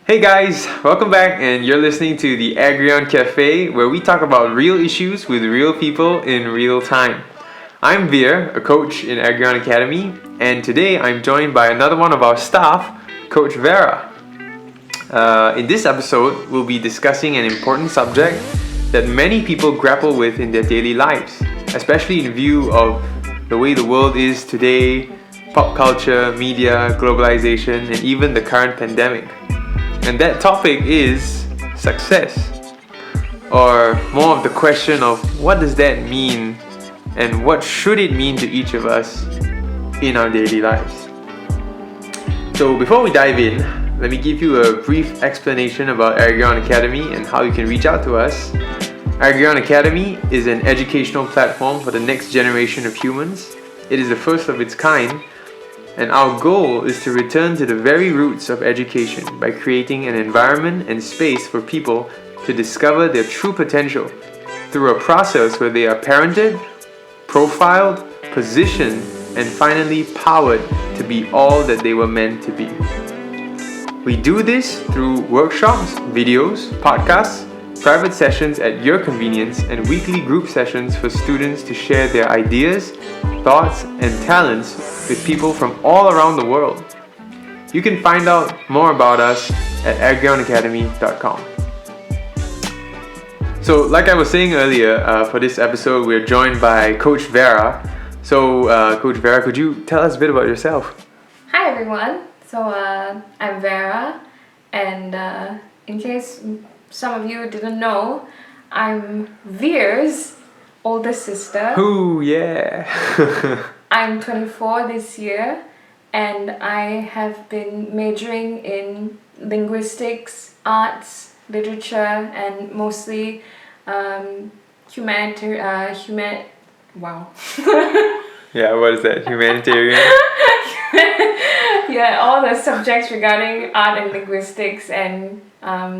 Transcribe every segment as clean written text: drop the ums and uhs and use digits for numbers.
Hey guys, welcome back, and you're listening to the AGRION Cafe, where we talk about real issues with real people in real time. I'm Vere, a coach in AGRION Academy, and today I'm joined by another one of our staff, Coach Vera. In this episode, we'll be discussing an important subject that many people grapple with in their daily lives, especially in view of the way the world is today, pop culture, media, globalization, and even the current pandemic. And that topic is success, or more of the question of what does that mean and what should it mean to each of us in our daily lives. So before we dive in, let me give you a brief explanation about AGRION Academy and how you can reach out to us. AGRION Academy is an educational platform for the next generation of humans. It is the first of its kind, and our goal is to return to the very roots of education by creating an environment and space for people to discover their true potential through a process where they are parented, profiled, positioned, and finally powered to be all that they were meant to be. We do this through workshops, videos, podcasts, private sessions at your convenience, and weekly group sessions for students to share their ideas, thoughts, and talents with people from all around the world. You can find out more about us at agrionacademy.com. So, like I was saying earlier, for this episode, we're joined by Coach Vera. So, Coach Vera, could you tell us a bit about yourself? Hi everyone. So I'm Vera, and in case some of you didn't know, I'm Vere's older sister. Ooh, yeah. I'm 24 this year, and I have been majoring in linguistics, arts, literature, and mostly humanitarian. Wow. Yeah, what is that? Humanitarian? Yeah, all the subjects regarding art and linguistics and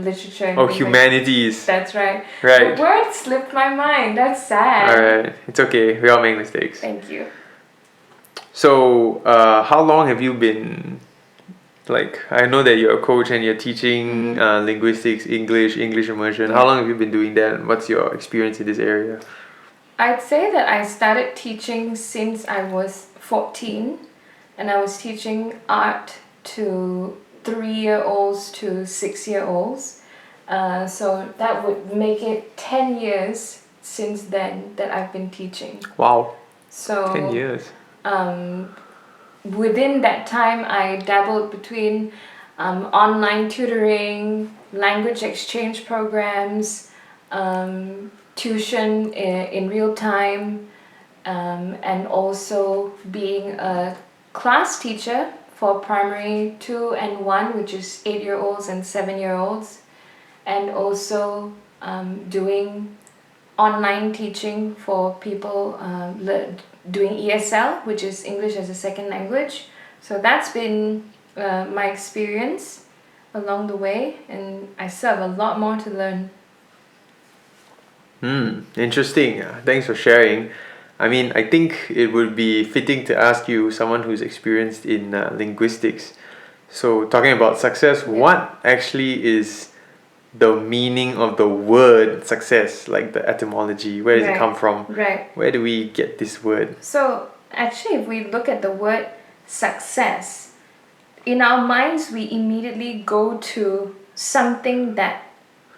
literature. And humanities. That's right. Right. The word slipped my mind. That's sad. Alright, it's okay. We all make mistakes. Thank you. So, how long have you been, I know that you're a coach and you're teaching linguistics, English immersion. How long have you been doing that, and what's your experience in this area? I'd say that I started teaching since I was 14, and I was teaching art to 3-year-olds to 6-year-olds. So that would make it 10 years since then that I've been teaching. Wow. So 10 years. Within that time, I dabbled between online tutoring, language exchange programs, tuition in real time, and also being a class teacher for primary 2 and 1, which is 8-year-olds and 7-year-olds, and also doing online teaching for people doing ESL, which is English as a second language. So that's been my experience along the way, and I still have a lot more to learn. Interesting. Thanks for sharing. I mean, I think it would be fitting to ask you, someone who's experienced in linguistics. So, talking about success, what actually is the meaning of the word success, like the etymology? Where does it come from? Right. Where do we get this word? So, actually, if we look at the word success, in our minds, we immediately go to something that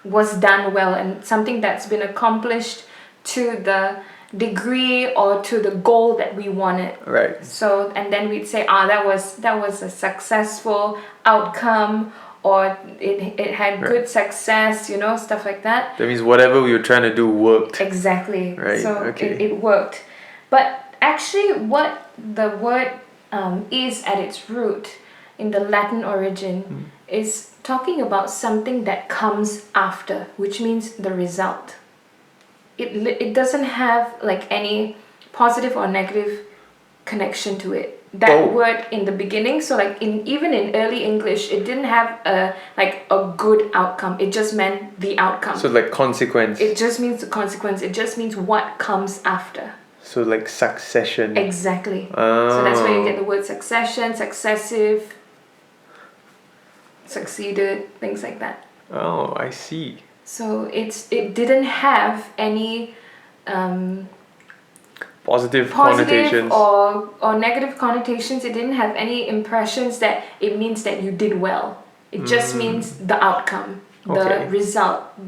was done well and something that's been accomplished to the degree or to the goal that we wanted. Right. So, and then we'd say, that was a successful outcome, or it had good success, stuff like that. That means whatever we were trying to do worked. Exactly. Right. So Okay. it worked. But actually what the word is at its root in the Latin origin is talking about something that comes after, which means the result. It doesn't have any positive or negative connection to it. That word in the beginning, so even in early English, it didn't have a good outcome. It just meant the outcome. So consequence. It just means the consequence. It just means what comes after. So succession. Exactly. Oh. So that's where you get the word succession, successive. succeeded, things like that. Oh, I see. So it didn't have any Positive positive connotations. or negative connotations. It didn't have any impressions that it means that you did well. It just means the outcome, Okay.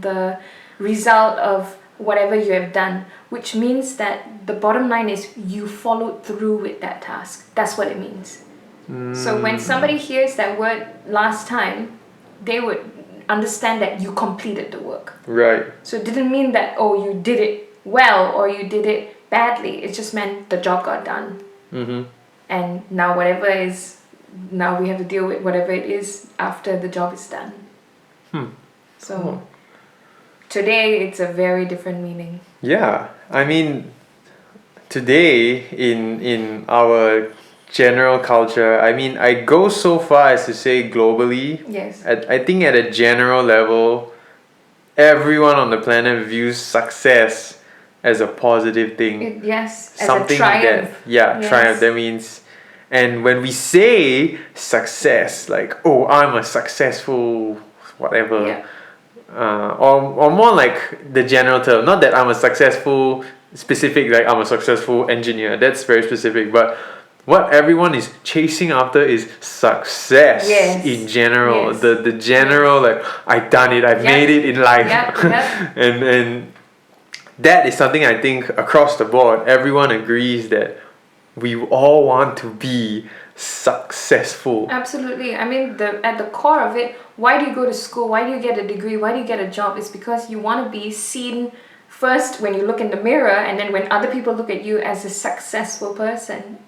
the result of whatever you have done, which means that the bottom line is you followed through with that task. That's what it means. So when somebody hears that word last time, they would understand that you completed the work. Right. So it didn't mean that, oh, you did it well or you did it badly. It just meant the job got done. Mm-hmm. And now now we have to deal with whatever it is after the job is done. So today it's a very different meaning. Yeah. I mean, today in our general culture, I mean, I go so far as to say globally. Yes. I think at a general level, everyone on the planet views success as a positive thing. Yes, as Something a triumph. that, Yes. triumph, that means, and when we say success, like, oh, I'm a successful whatever, Yeah. or more like the general term, not that I'm a successful specific, like I'm a successful engineer, that's very specific, but what everyone is chasing after is success. Yes. In general. Yes. The general, like, I've done it, I've Yep. made it in life. Yep. and that is something I think across the board everyone agrees that we all want to be successful. Absolutely. I mean, at the core of it, why do you go to school? Why do you get a degree? Why do you get a job? It's because you want to be seen first when you look in the mirror, and then when other people look at you as a successful person.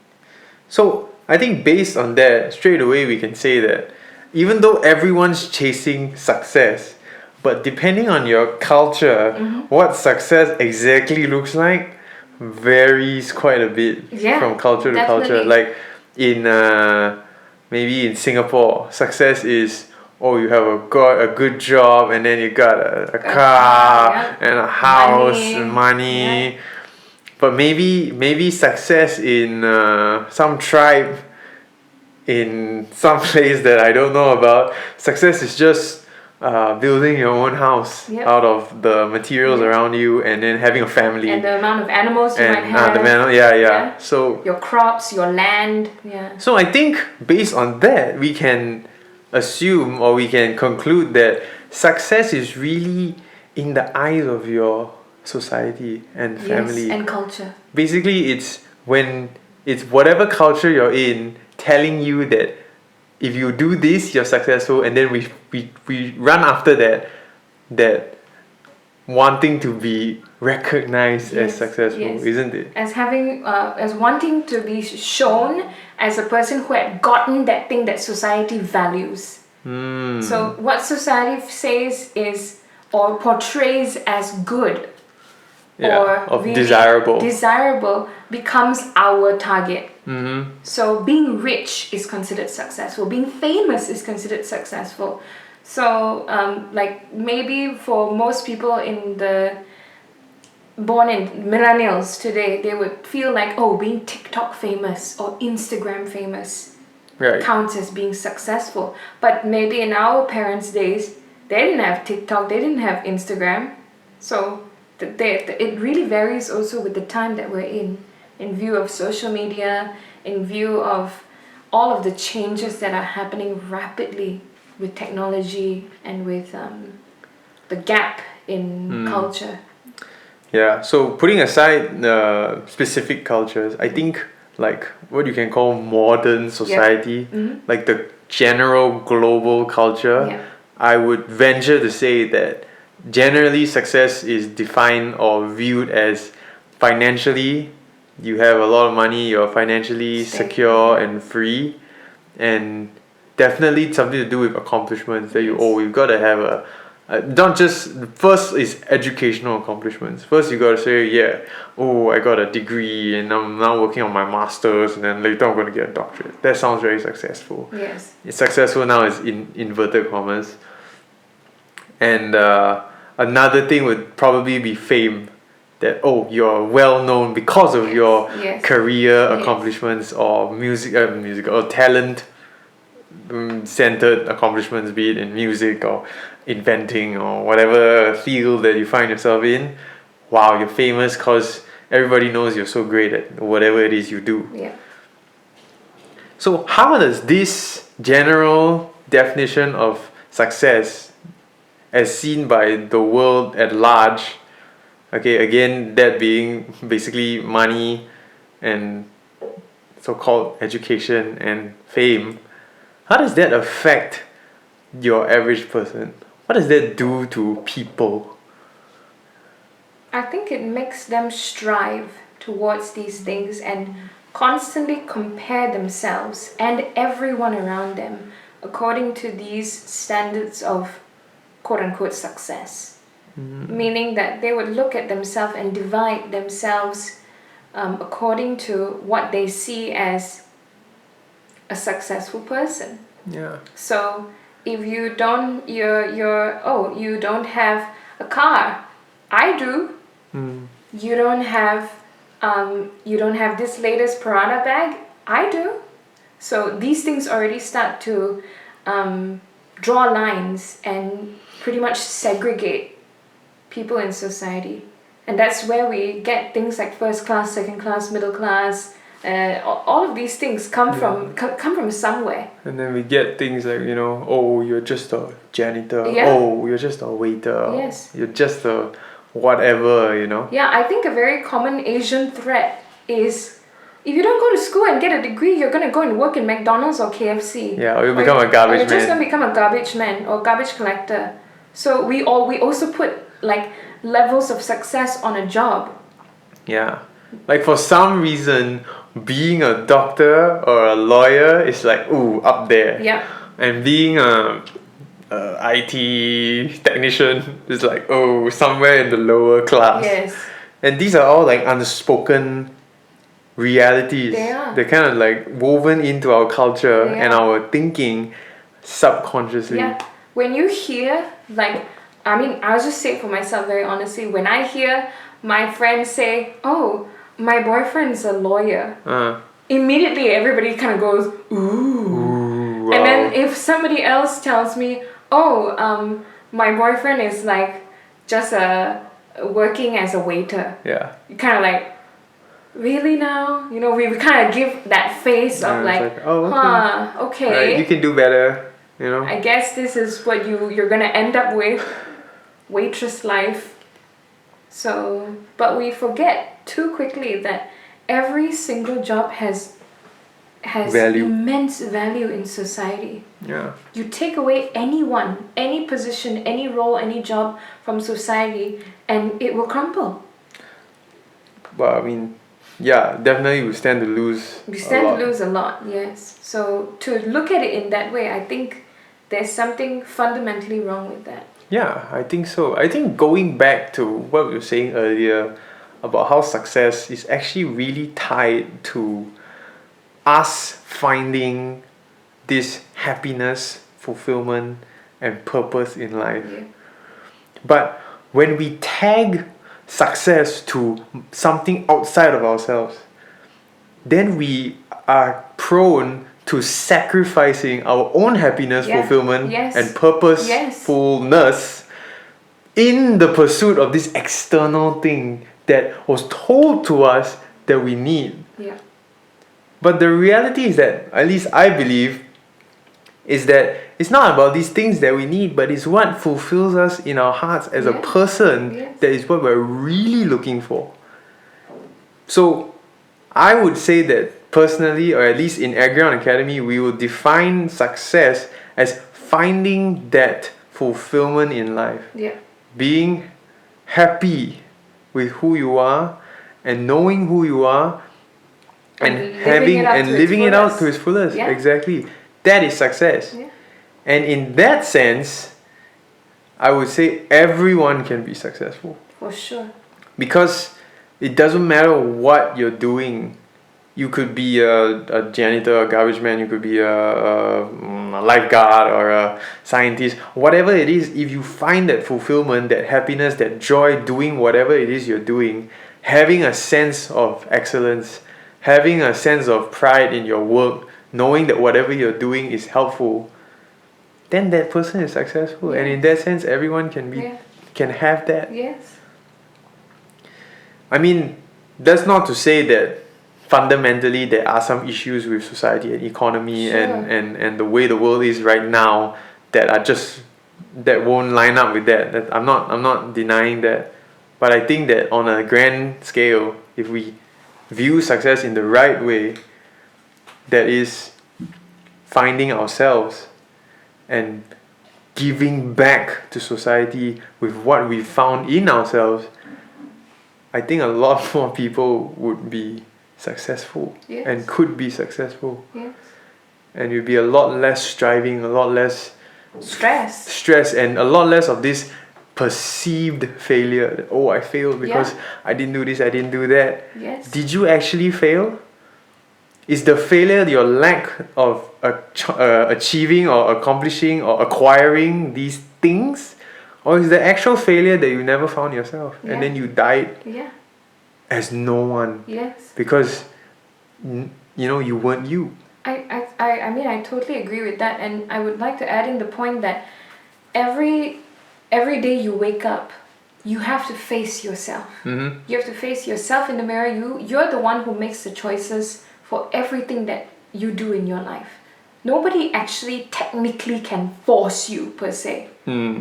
So I think based on that, straight away we can say that even though everyone's chasing success, but depending on your culture, what success exactly looks like varies quite a bit Yeah, from culture to culture. definitely. Like in maybe in Singapore, success is, oh, you have got a good job, and then you got a car, yeah. and a house Money. and money. Yeah. But maybe success in some tribe in some place that I don't know about, success is just building your own house Yep. out of the materials Yep. around you, and then having a family. And the amount of animals you might have. Yeah. So your crops, your land. Yeah. so I think based on that, we can assume or we can conclude that success is really in the eyes of your society and family. Yes, and culture. Basically, it's whatever culture you're in telling you that if you do this, you're successful, and then we run after that wanting to be recognized as Yes, successful, yes. isn't it? As wanting to be shown as a person who had gotten that thing that society values. So what society says is or portrays as good or of really desirable becomes our target. So being rich is considered successful. Being famous is considered successful. So like maybe for most people born in millennials today, they would feel like, oh, being TikTok famous or Instagram famous counts as being successful. But maybe in our parents' days, they didn't have TikTok, they didn't have Instagram. So it really varies also with the time that we're in view of social media, in view of all of the changes that are happening rapidly with technology and with the gap in culture. Yeah, so putting aside specific cultures, I think like what you can call modern society, like the general global culture, I would venture to say that generally success is defined or viewed as financially, you have a lot of money, you're financially secure and free, and definitely something to do with accomplishments that you've got to have not just first is educational accomplishments. First you got to say I got a degree and I'm now working on my masters, and then later I'm going to get a doctorate. That sounds very successful. Yes. It's successful now is in inverted commas. And another thing would probably be fame. That you're well known because of your career accomplishments or music or talent, centered accomplishments, be it in music or inventing or whatever field that you find yourself in. Wow, you're famous because everybody knows you're so great at whatever it is you do. Yeah. So how does this general definition of success, as seen by the world at large, okay, again, that being basically money and so-called education and fame, how does that affect your average person? What does that do to people? I think it makes them strive towards these things and constantly compare themselves and everyone around them according to these standards of quote-unquote success. Meaning that they would look at themselves and divide themselves according to what they see as a successful person. Yeah. So if you don't you don't have a car, I do. You don't have this latest Prada bag, I do. So these things already start to draw lines and pretty much segregate people in society. And that's where we get things like first class, second class, middle class. All of these things come from somewhere. And then we get things like, oh, you're just a janitor. Yeah. Oh, you're just a waiter. Yes. You're just a whatever, Yeah, I think a very common Asian threat is if you don't go to school and get a degree, you're going to go and work in McDonald's or KFC. Yeah, or you become a garbage You're just man. going to become a garbage man or garbage collector. So we also put like levels of success on a job. Yeah. Like for some reason, being a doctor or a lawyer is like, ooh, up there. Yeah. And being a IT technician is like, oh, somewhere in the lower class. Yes. And these are all like unspoken realities. They are. They're kind of like woven into our culture They and are. our thinking subconsciously. Yeah. When you hear, I'll just say it for myself very honestly, when I hear my friends say, oh, my boyfriend's a lawyer, immediately everybody kind of goes, ooh. Wow. And then if somebody else tells me, oh, my boyfriend is like just working as a waiter, Yeah. you kind of like, really now? We kind of give that face of like, oh, okay. okay. Right, you can do better, I guess this is what you're gonna end up with, waitress life. So, but we forget too quickly that every single job has Value. immense value in society. Yeah. You take away anyone, any position, any role, any job from society, and it will crumble. Well, I mean, yeah, definitely we stand to lose. We stand to lose a lot, yes. So to look at it in that way, I think there's something fundamentally wrong with that. Yeah, I think so. I think going back to what we were saying earlier about how success is actually really tied to us finding this happiness, fulfillment, and purpose in life. Yeah. But when we tag success to something outside of ourselves, then we are prone to sacrificing our own happiness, Yeah. fulfillment, Yes. and purposefulness in the pursuit of this external thing that was told to us that we need. Yeah. But the reality is that, at least I believe, is that it's not about these things that we need, but it's what fulfills us in our hearts as a person. Yes. That is what we're really looking for. So I would say that personally, or at least in AGRION Academy, we will define success as finding that fulfillment in life. Yeah. Being happy with who you are and knowing who you are and living it out to its fullest. Yeah. Exactly. That is success. Yeah. And in that sense, I would say everyone can be successful. For sure. Because it doesn't matter what you're doing. You could be a janitor, a garbage man, you could be a lifeguard or a scientist. Whatever it is, if you find that fulfillment, that happiness, that joy doing whatever it is you're doing, having a sense of excellence, having a sense of pride in your work, knowing that whatever you're doing is helpful, then that person is successful. And in that sense, everyone can have that. Yes. I mean, that's not to say that fundamentally there are some issues with society and economy and the way the world is right now that won't line up with that. I'm not denying that. But I think that on a grand scale, if we view success in the right way, that is finding ourselves and giving back to society with what we found in ourselves, I think a lot more people would be successful and could be successful. Yes. And you'd be a lot less striving, a lot less stress, and a lot less of this perceived failure. Oh, I failed because I didn't do this, I didn't do that. Yes. Did you actually fail? Is the failure your lack of achieving or accomplishing or acquiring these things? Or is the actual failure that you never found yourself and then you died as no one? Yes. Because, you weren't you. I mean, I totally agree with that, and I would like to add in the point that every day you wake up, you have to face yourself. Mm-hmm. You have to face yourself in the mirror. You're the one who makes the choices for everything that you do in your life. Nobody actually technically can force you per se.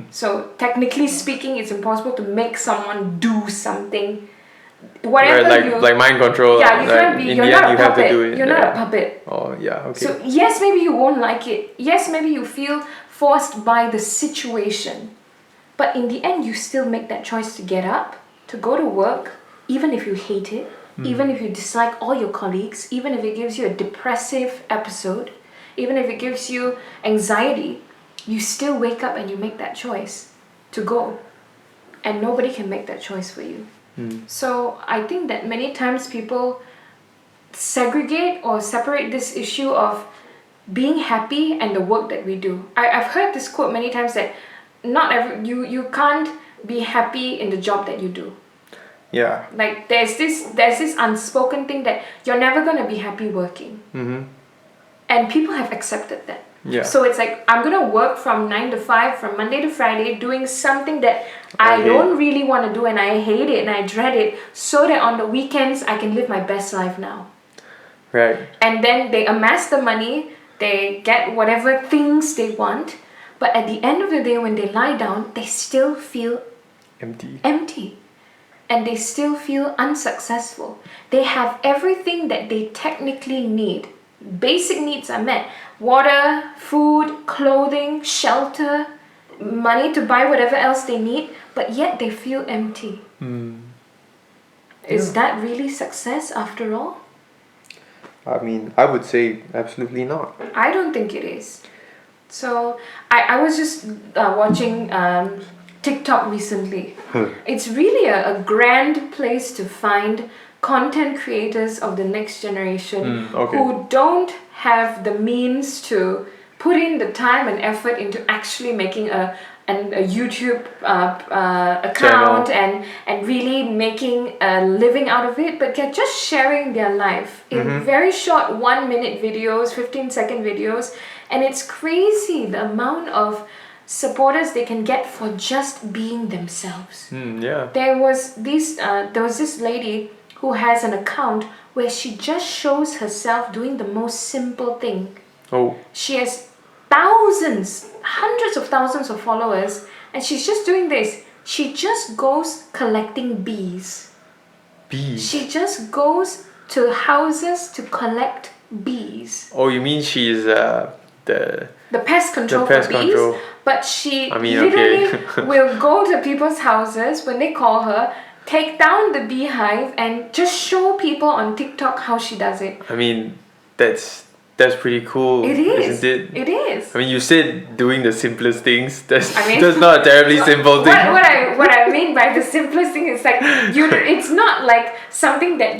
So technically speaking, it's impossible to make someone do something. Whatever like mind control. Yeah, you can't be. You're not a puppet. You're not a puppet. Oh yeah, okay. So yes, maybe you won't like it. Yes, maybe you feel forced by the situation. But in the end, you still make that choice to get up, to go to work, even if you hate it, even if you dislike all your colleagues, even if it gives you a depressive episode, even if it gives you anxiety, you still wake up and you make that choice to go. And nobody can make that choice for you. So I think that many times people segregate or separate this issue of being happy and the work that we do. I've heard this quote many times that you can't be happy in the job that you do. Yeah. Like there's this unspoken thing that you're never gonna be happy working. Mm-hmm. And people have accepted that. Yeah. So it's like I'm gonna work from 9 to 5, from Monday to Friday, doing something that I don't really want to do and I hate it and I dread it, so that on the weekends I can live my best life now. Right. And then they amass the money, they get whatever things they want, but at the end of the day when they lie down, they still feel empty. And they still feel unsuccessful. They have everything that they technically need. Basic needs are met. Water, food, clothing, shelter, money to buy whatever else they need, but yet they feel empty. Is that really success after all? I mean, I would say absolutely not. I don't think it is. So I was just watching TikTok recently. It's really a grand place to find content creators of the next generation who don't have the means to put in the time and effort into actually making a YouTube account and really making a living out of it, but they're just sharing their life in very short 1-minute videos, 15-second videos, and it's crazy the amount of supporters they can get for just being themselves. There was this lady who has an account where she just shows herself doing the most simple thing. She has thousands, hundreds of thousands of followers, and she's just doing this. She just goes collecting bees. She just goes to houses to collect bees. Oh, you mean she's the pest control for bees? But she literally will go to people's houses when they call her, take down the beehive and just show people on TikTok how she does it. I mean, that's pretty cool. It is. Isn't it? It is. I mean, you said doing the simplest things. That's not a terribly simple thing. What I mean by the simplest thing is like it's not like something that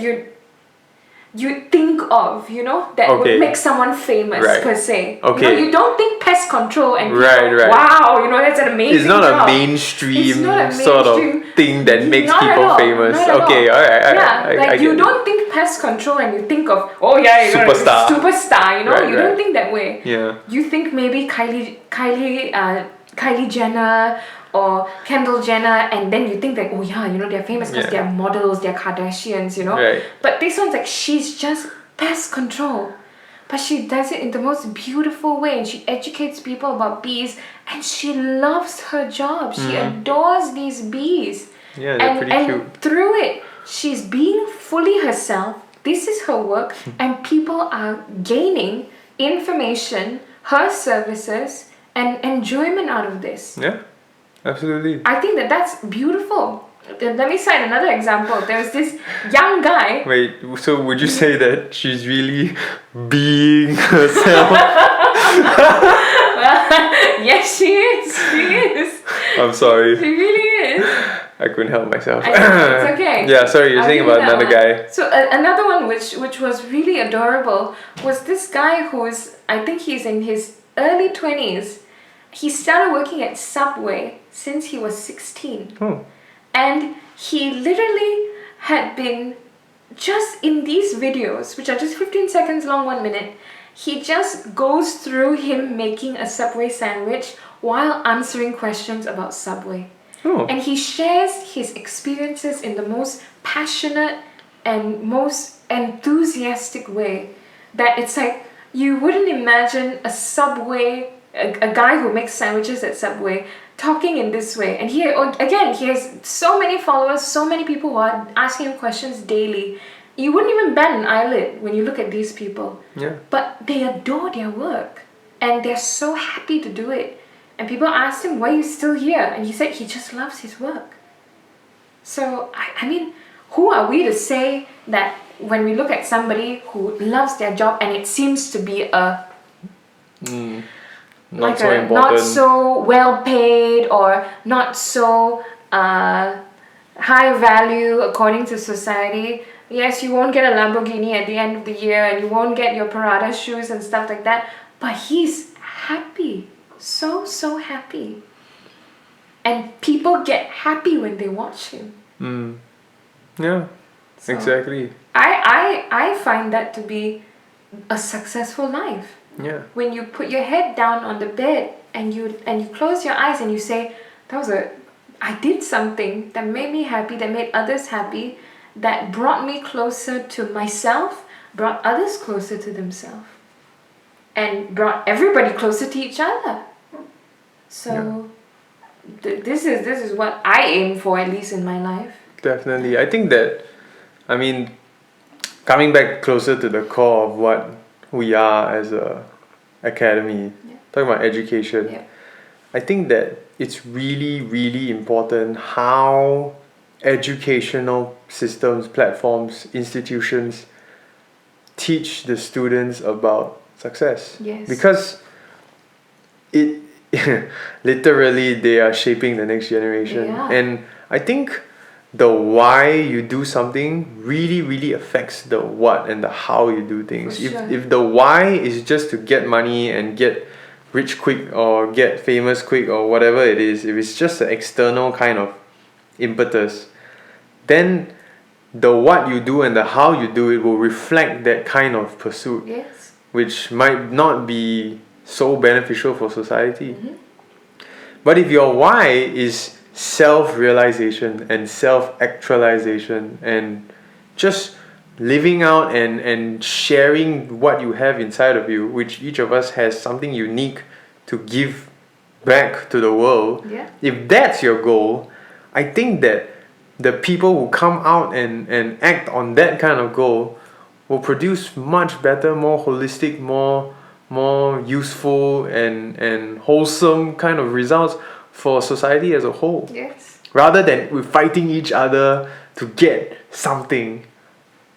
you think of, that Okay. would make someone famous Right. per se. Okay. You don't think pest control and people, Right. wow, that's an amazing It's not job. a mainstream, It's not a sort of mainstream- thing that makes Not at people all, famous. not at Okay, all. alright. Yeah, I you get it. don't think pest control and you think of, oh yeah, Superstar. superstar, Right, you right. don't think that way. Yeah. You think maybe Kylie Jenner or Kendall Jenner, and then you think that, oh yeah, they're famous because Yeah. they're models, they're Kardashians, Right. But this one's like, she's just pest control. But she does it in the most beautiful way, and she educates people about bees, and she loves her job. She adores these bees. Yeah, they're pretty and cute. through it, she's being fully herself. This is her work, and people are gaining information, her services, and enjoyment out of this. Yeah, absolutely. I think that's beautiful. Let me cite another example. There was this young guy. Wait, so would you say that she's really being herself? Yes, she is. She is. I'm sorry. She really is. I couldn't help myself. It's okay. Yeah, sorry, you're I'll saying give you about that another one. guy. So another one which was really adorable was this guy who's, I think he's in his early 20s. He started working at Subway since he was 16. Oh. And he literally had been just in these videos, which are just 15 seconds long, 1 minute. He just goes through him making a Subway sandwich while answering questions about Subway. Oh. And he shares his experiences in the most passionate and most enthusiastic way that it's like you wouldn't imagine a Subway, a guy who makes sandwiches at Subway talking in this way. And he has so many followers, so many people who are asking him questions daily. You wouldn't even bat an eyelid when you look at these people. Yeah. But they adore their work and they're so happy to do it. And people asked him, why are you still here? And he said he just loves his work. So, I mean, who are we to say that when we look at somebody who loves their job and it seems to be Not so important. not so well paid or not so high value according to society. Yes, you won't get a Lamborghini at the end of the year and you won't get your Prada shoes and stuff like that. But he's happy. So happy. And people get happy when they watch him. Yeah, So, exactly. I find that to be a successful life. Yeah. When you put your head down on the bed and you close your eyes and you say, I did something that made me happy, that made others happy, that brought me closer to myself, brought others closer to themselves, and brought everybody closer to each other. So this is what I aim for, at least in my life. Definitely. I think that, coming back closer to the core of what we are as a academy, talking about education, Yeah. I think that it's really, really important how educational systems, platforms, institutions teach the students about success. Yes. Because it literally they are shaping the next generation. Yeah. And I think the why you do something really, really affects the what and the how you do things. For sure. If the why is just to get money and get rich quick or get famous quick or whatever it is, if it's just an external kind of impetus, then the what you do and the how you do it will reflect that kind of pursuit, Yes. which might not be so beneficial for society. Mm-hmm. But if your why is self-realization and self-actualization and just living out and sharing what you have inside of you, which each of us has something unique to give back to the world, Yeah. if that's your goal, I think that the people who come out and act on that kind of goal will produce much better, more holistic, more useful and wholesome kind of results for society as a whole. Yes. Rather than we're fighting each other to get something.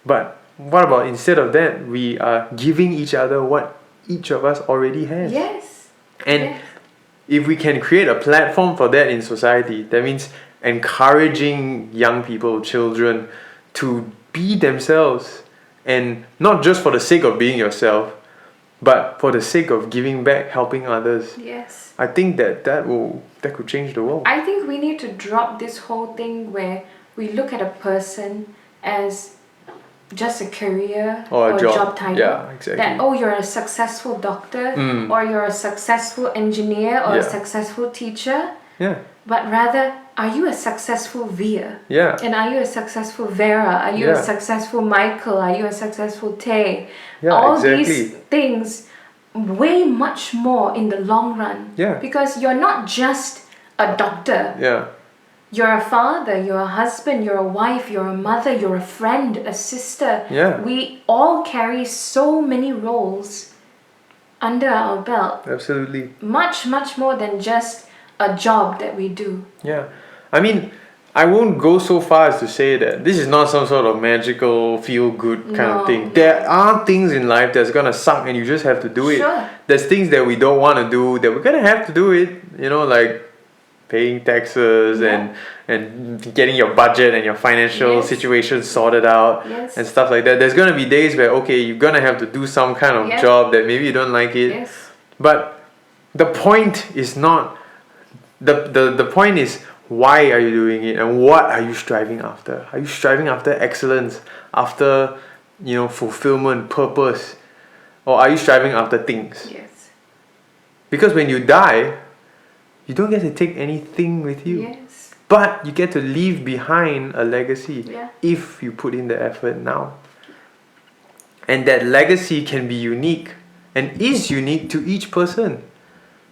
But what about instead of that, we are giving each other what each of us already has. Yes. And Yes. if we can create a platform for that in society, that means encouraging young people, children, to be themselves and not just for the sake of being yourself, but for the sake of giving back, helping others. Yes. I think that could change the world. I think we need to drop this whole thing where we look at a person as just a career Or a job title. Yeah, exactly. That, oh, you're a successful doctor, or you're a successful engineer, or a successful teacher. Yeah. But rather, are you a successful Vere? Yeah. And are you a successful Vera? Are you a successful Michael? Are you a successful Tay? Yeah, All exactly. these things weigh much more in the long run. Yeah. Because you're not just a doctor. Yeah. You're a father, you're a husband, you're a wife, you're a mother, you're a friend, a sister. Yeah. We all carry so many roles under our belt. Absolutely. Much, much more than just a job that we do. Yeah. I mean, I won't go so far as to say that this is not some sort of magical feel-good kind of thing. There are things in life that's gonna suck and you just have to do it. Sure. There's things that we don't want to do that we're gonna have to do it. You know, like paying taxes and getting your budget and your financial situation sorted out and stuff like that. There's gonna be days where, okay, you're gonna have to do some kind of job that maybe you don't like it. But the point is not the point is, why are you doing it and what are you striving after? Are you striving after excellence, after, you know, fulfillment, purpose, or are you striving after things? Yes. Because when you die, you don't get to take anything with you. Yes. But you get to leave behind a legacy if you put in the effort now. And that legacy can be unique and is unique to each person.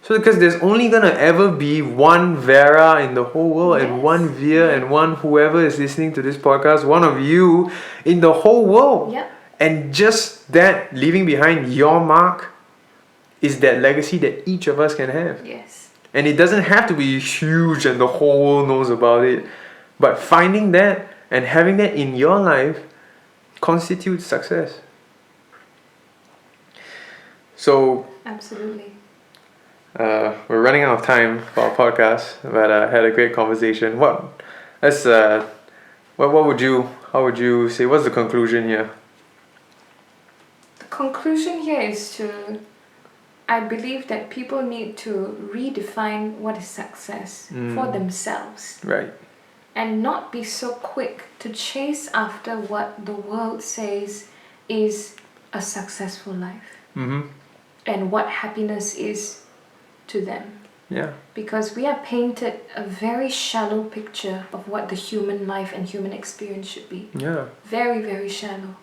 So because there's only gonna ever be one Vera in the whole world and one Vere and one whoever is listening to this podcast, one of you in the whole world. And just that, leaving behind your mark, is that legacy that each of us can have. Yes. And it doesn't have to be huge and the whole world knows about it. But finding that and having that in your life constitutes success. So absolutely. We're running out of time for our podcast, but I had a great conversation. How would you say, what's the conclusion here? The conclusion here is I believe that people need to redefine what is success for themselves. Right. And not be so quick to chase after what the world says is a successful life. And what happiness is to them. Yeah. Because we are painted a very shallow picture of what the human life and human experience should be. Yeah. Very, very shallow.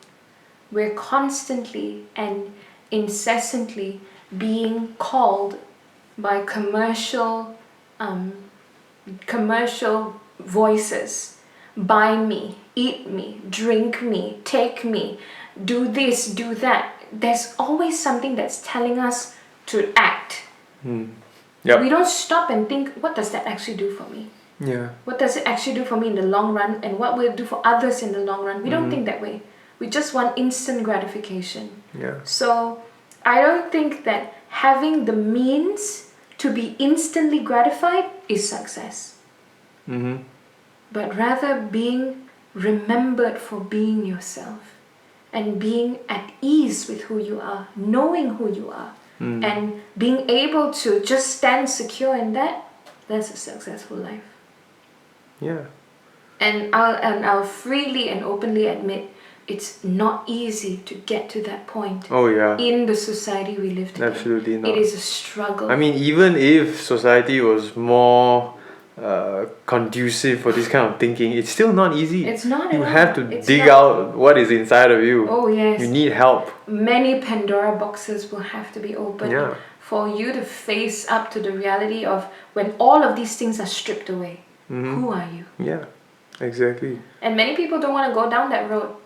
We're constantly and incessantly being called by commercial voices. Buy me, eat me, drink me, take me, do this, do that. There's always something that's telling us to act. We don't stop and think, what does that actually do for me? What does it actually do for me in the long run, and what will it do for others in the long run? We don't think that way. We just want instant gratification. So I don't think that having the means to be instantly gratified is success. But rather being remembered for being yourself and being at ease with who you are, knowing who you are. And being able to just stand secure in that's a successful life. Yeah. And I'll freely and openly admit it's not easy to get to that point. Oh yeah. In the society we live today. Absolutely not. It is a struggle. I mean, even if society was more conducive for this kind of thinking, it's still not easy. It's not. You have to dig out what is inside of you. Oh yes. You need help. Many Pandora boxes will have to be opened for you to face up to the reality of when all of these things are stripped away. Who are you? Yeah, exactly. And many people don't want to go down that road.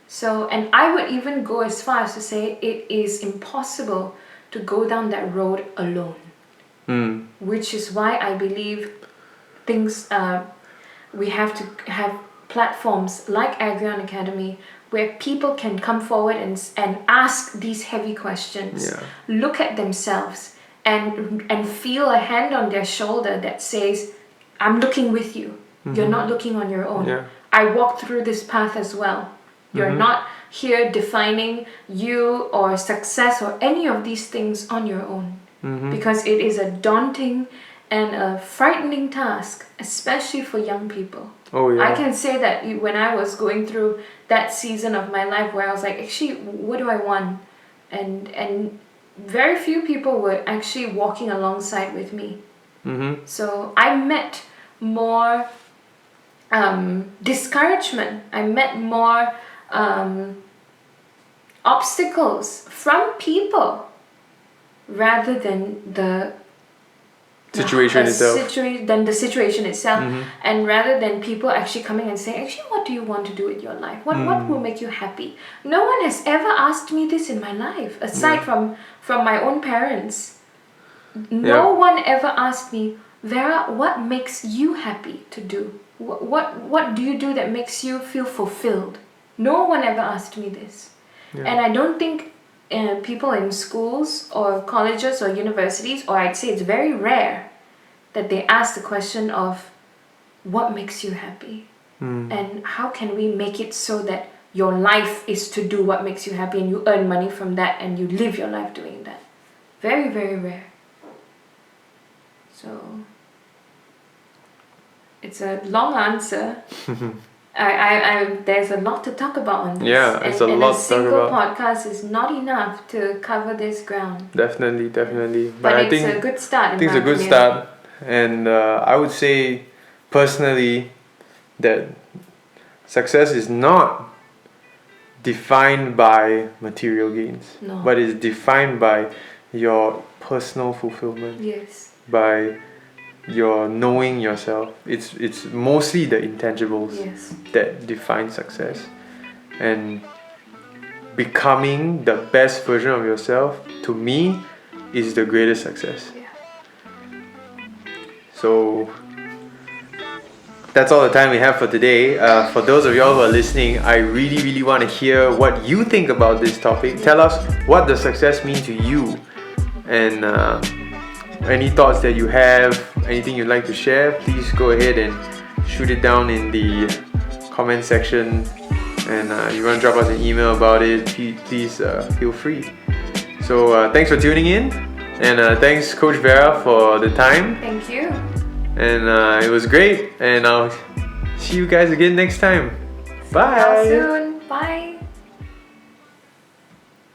So, and I would even go as far as to say it is impossible to go down that road alone. Which is why I believe we have to have platforms like AGRION Academy where people can come forward and ask these heavy questions, look at themselves and feel a hand on their shoulder that says, I'm looking with you. You're not looking on your own. I walked through this path as well. You're not here defining you or success or any of these things on your own. Because it is a daunting and a frightening task, especially for young people. Oh yeah. I can say that when I was going through that season of my life where I was like, actually, what do I want? And very few people were actually walking alongside with me. So I met more discouragement. I met more obstacles from people rather than the Situation itself. Than the situation itself, and rather than people actually coming and saying, actually, what do you want to do with your life? What will make you happy? No one has ever asked me this in my life, aside from my own parents. No one ever asked me, Vera, what makes you happy to do? What do you do that makes you feel fulfilled? No one ever asked me this. And I don't think people in schools or colleges or universities, or I'd say it's very rare that they ask the question of what makes you happy, and how can we make it so that your life is to do what makes you happy and you earn money from that and you live your life doing that. Very, very rare. So it's a long answer. I there's a lot to talk about on this. Yeah, it's a lot to talk a single about. podcast is not enough to cover this ground. Definitely. But I it's think a good start. I think it's a good start, and I would say personally that success is not defined by material gains, No. but is defined by your personal fulfillment, Yes. by your knowing yourself. It's mostly the intangibles Yes. that define success, and becoming the best version of yourself, to me, is the greatest success. Yeah. So that's all the time we have for today. For those of y'all who are listening, I really want to hear what you think about this topic. Tell us, what does success mean to you, and any thoughts that you have, anything you'd like to share, please go ahead and shoot it down in the comment section. And you want to drop us an email about it, please feel free. So thanks for tuning in, and thanks Coach Vera for the time. Thank you. And it was great, and I'll see you guys again next time. See you Bye. soon. Bye.